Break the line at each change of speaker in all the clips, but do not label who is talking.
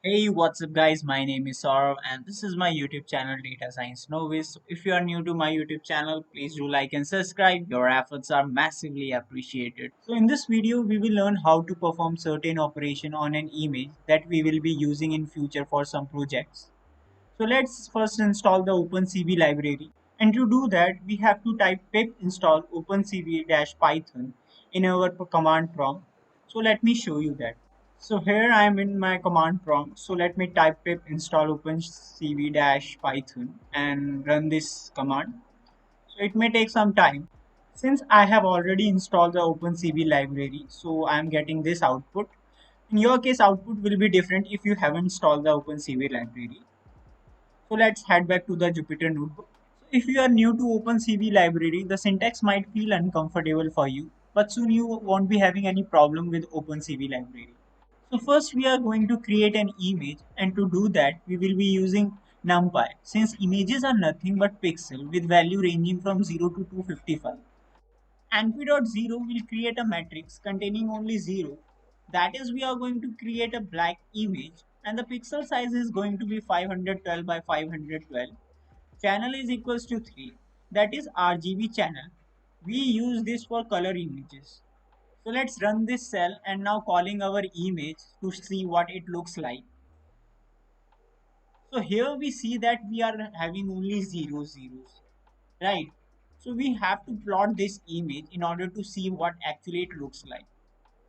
Hey, what's up, guys? My name is Saurav, and this is my YouTube channel, Data Science Novice. So if you are new to my YouTube channel, please do like and subscribe. Your efforts are massively appreciated. So, in this video, we will learn how to perform certain operation on an image that we will be using in future for some projects. So, let's first install the Opencv library. And to do that, we have to type pip install opencv-python in our command prompt. So, let me show you that. So here I am in my command prompt. So let me type pip install opencv-python and run this command. So it may take some time. Since I have already installed the opencv library, so I am getting this output. In your case, output will be different if you haven't installed the opencv library. So let's head back to the Jupyter notebook. So if you are new to opencv library, the syntax might feel uncomfortable for you, but soon you won't be having any problem with opencv library. So first we are going to create an image, and to do that we will be using NumPy since images are nothing but pixel with value ranging from 0 to 255. Np.0 will create a matrix containing only 0. That is, we are going to create a black image and the pixel size is going to be 512 by 512. Channel is equals to 3. That is RGB channel. We use this for color images. So let's run this cell and now calling our image to see what it looks like. So here we see that we are having only zeros, right? So we have to plot this image in order to see what actually it looks like.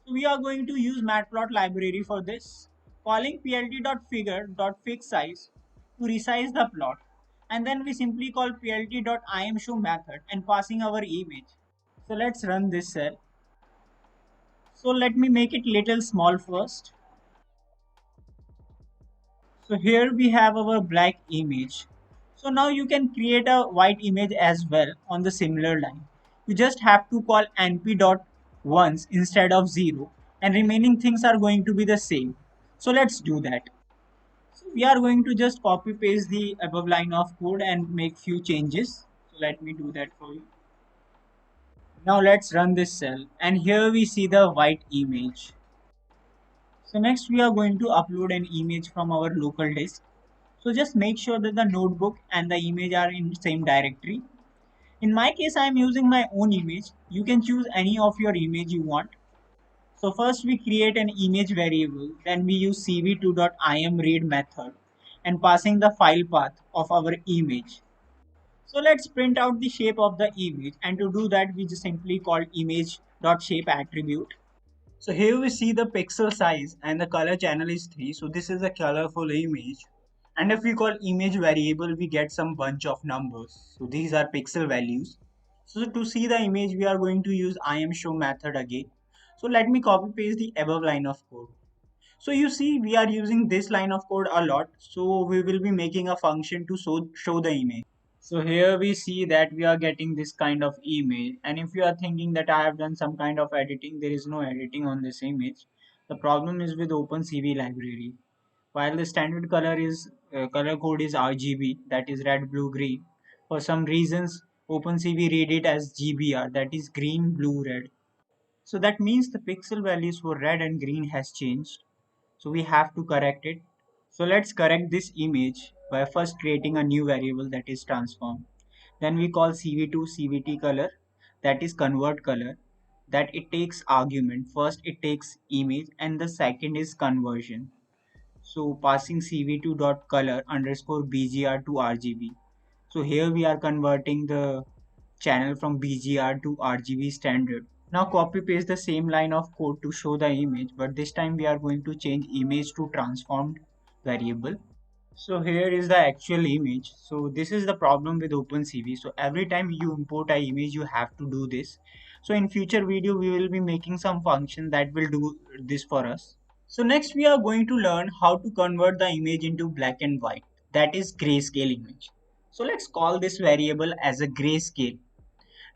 So we are going to use matplot library for this, calling plt.figure.fixsize to resize the plot. And then we simply call plt.imshow method and passing our image. So let's run this cell. So let me make it little small first. So here we have our black image. So now you can create a white image as well on the similar line. You just have to call np dot once instead of 0 and remaining things are going to be the same. So let's do that. So we are going to just copy paste the above line of code and make few changes. So let me do that for you. Now let's run this cell and here we see the white image. So next we are going to upload an image from our local disk. So just make sure that the notebook and the image are in same directory. In my case, I am using my own image. You can choose any of your image you want. So first we create an image variable, then we use cv2.imread method and passing the file path of our image. So let's print out the shape of the image, and to do that we just simply call image.shape attribute. So here we see the pixel size and the color channel is 3. So this is a colorful image. And if we call image variable, we get some bunch of numbers. So these are pixel values. So to see the image, we are going to use imshow method again. So let me copy paste the above line of code. So you see, we are using this line of code a lot. So we will be making a function to show the image. So here we see that we are getting this kind of image, and if you are thinking that I have done some kind of editing, there is no editing on this image. The problem is with OpenCV library. While the standard color is color code is RGB, that is red, blue, green. For some reasons, OpenCV read it as GBR, that is green, blue, red. So that means the pixel values for red and green has changed. So we have to correct it. So let's correct this image by first creating a new variable that is transform. Then we call cv2 cvt color, that is convert color, that it takes argument. First it takes image and the second is conversion. So passing cv2 dot color underscore bgr to rgb. So here we are converting the channel from bgr to rgb standard. Now copy paste the same line of code to show the image, but this time we are going to change image to transformed variable. So here is the actual image. So this is the problem with OpenCV. So every time you import a image, you have to do this. So in future video, we will be making some function that will do this for us. So next we are going to learn how to convert the image into black and white. That is grayscale image. So let's call this variable as a grayscale.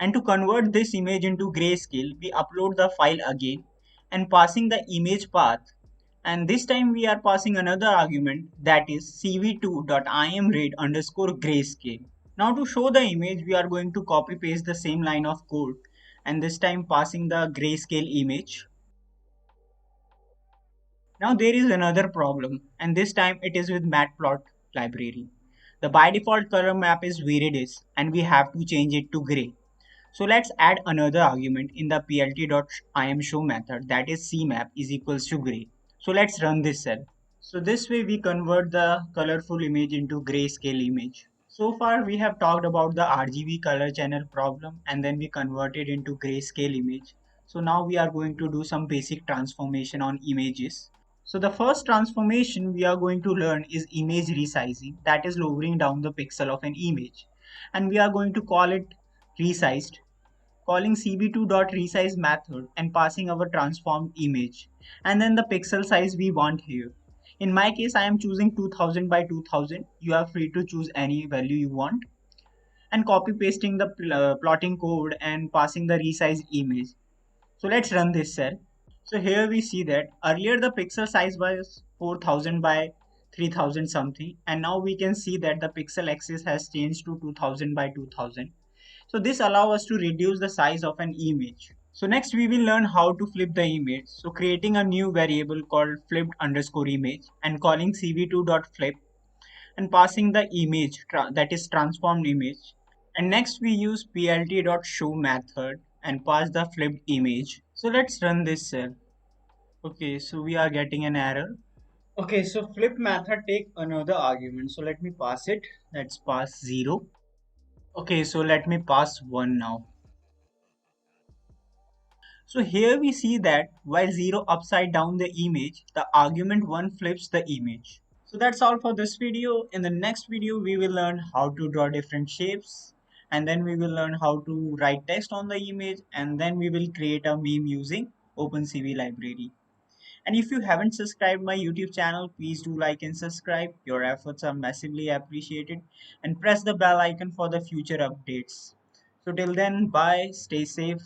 And to convert this image into grayscale, we upload the file again and passing the image path. And this time we are passing another argument, that is cv2.imread underscore grayscale. Now to show the image, we are going to copy paste the same line of code and this time passing the grayscale image. Now there is another problem, and this time it is with matplot library. The by default color map is where it is, and we have to change it to gray. So let's add another argument in the plt.imshow method, that is cmap is equals to gray. So let's run this cell. So this way we convert the colorful image into grayscale image. So far we have talked about the RGB color channel problem and then we converted into grayscale image. So now we are going to do some basic transformation on images. So the first transformation we are going to learn is image resizing, that is lowering down the pixel of an image. And we are going to call it resized, calling cb2.resize method and passing our transformed image and then the pixel size we want here. In my case I am choosing 2000 by 2000. You are free to choose any value you want and copy pasting the plotting code and passing the resized image. So let's run this cell. So here we see that earlier the pixel size was 4000 by 3000 something, and now we can see that the pixel axis has changed to 2000 by 2000. So this allows us to reduce the size of an image. So next we will learn how to flip the image. So creating a new variable called flipped underscore image and calling cv2.flip and passing the image that is transformed image. And next we use plt.show method and pass the flipped image. So let's run this cell. Okay, so we are getting an error. Okay, so flip method take another argument. So let me pass it. Let's pass 0. Okay, so let me pass 1 now. So here we see that while 0 upside down the image, the argument 1 flips the image. So that's all for this video. In the next video, we will learn how to draw different shapes, and then we will learn how to write text on the image, and then we will create a meme using Opencv library. And if you haven't subscribed my YouTube channel, please do like and subscribe. Your efforts are massively appreciated. And press the bell icon for the future updates. So till then, bye, stay safe.